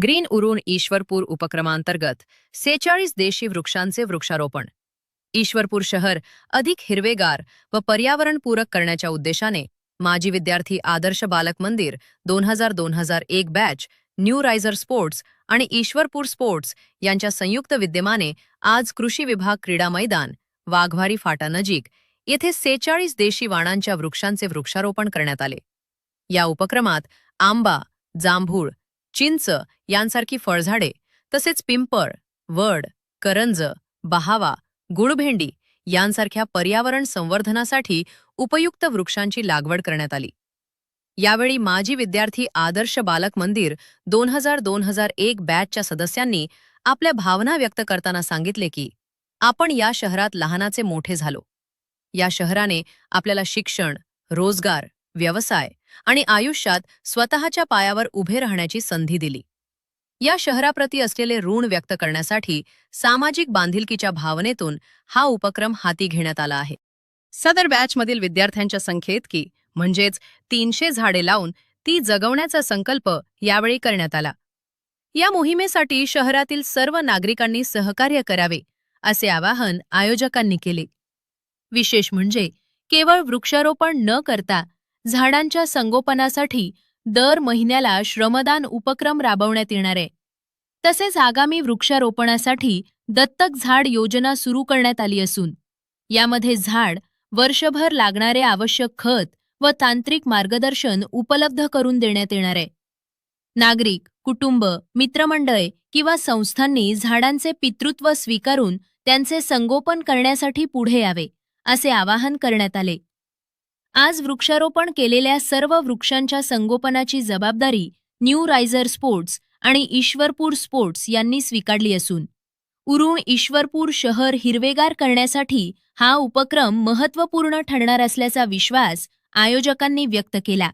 Green उरून Ishwarpur उपक्रमांतर्गत 46 देशी वृक्षांचे वृक्षारोपण. ईश्वरपूर शहर अधिक हिरवेगार व पर्यावरणपूरक करण्याच्या उद्देशाने माजी विद्यार्थी आदर्श बालक मंदिर 2000-2001 बॅच, न्यू रायझर स्पोर्ट्स आणि ईश्वरपूर स्पोर्ट्स यांच्या संयुक्त विद्यमाने आज कृषी विभाग क्रीडा मैदान, वाघवारी फाटा नजीक येथे 46 देशी वाणांच्या वृक्षांचे वृक्षारोपण करण्यात आले. या उपक्रमात आंबा, जांभूळ, चिंच यांसारखी फळझाडे तसेच पिंपळ, वड, करंज, बहावा, गुळभेंडी यांसारख्या पर्यावरण संवर्धनासाठी उपयुक्त वृक्षांची लागवड करण्यात आली. यावेळी माजी विद्यार्थी आदर्श बालक मंदिर 2000-2001 बॅचच्या सदस्यांनी आपल्या भावना व्यक्त करताना सांगितले की आपण या शहरात लहानाचे मोठे झालो. या शहराने आपल्याला शिक्षण, रोजगार, व्यवसाय आणि आयुष्यात स्वतःच्या पायावर उभे राहण्याची संधी दिली. या शहराप्रती असलेले ऋण व्यक्त करण्यासाठी सामाजिक बांधिलकीच्या भावनेतून हा उपक्रम हाती घेण्यात आला आहे. सदर बॅचमधील विद्यार्थ्यांच्या संख्येत की म्हणजेच 300 झाडे लावून ती जगवण्याचा संकल्प यावेळी करण्यात आला. या मोहिमेसाठी शहरातील सर्व नागरिकांनी सहकार्य करावे असे आवाहन आयोजकांनी केले. विशेष म्हणजे केवळ वृक्षारोपण न करता झाडांच्या संगोपनासाठी दर महिन्याला श्रमदान उपक्रम राबवण्यात येणार आहे. तसेच आगामी वृक्षारोपणासाठी दत्तक झाड योजना सुरू करण्यात आली असून यामध्ये झाड वर्षभर लागणारे आवश्यक खत व तांत्रिक मार्गदर्शन उपलब्ध करून देण्यात येणार आहे. नागरिक, कुटुंब, मित्रमंडळे किंवा संस्थांनी झाडांचे पितृत्व स्वीकारून त्यांचे संगोपन करण्यासाठी पुढे यावे असे आवाहन करण्यात आले. आज वृक्षारोपण केलेल्या सर्व वृक्षांच्या संगोपनाची जबाबदारी न्यू रायझर स्पोर्ट्स आणि ईश्वरपूर स्पोर्ट्स यांनी स्वीकारली असून उरून ईश्वरपूर शहर हिरवेगार करण्यासाठी हा उपक्रम महत्त्वपूर्ण ठरणार असल्याचा विश्वास आयोजकांनी व्यक्त केला.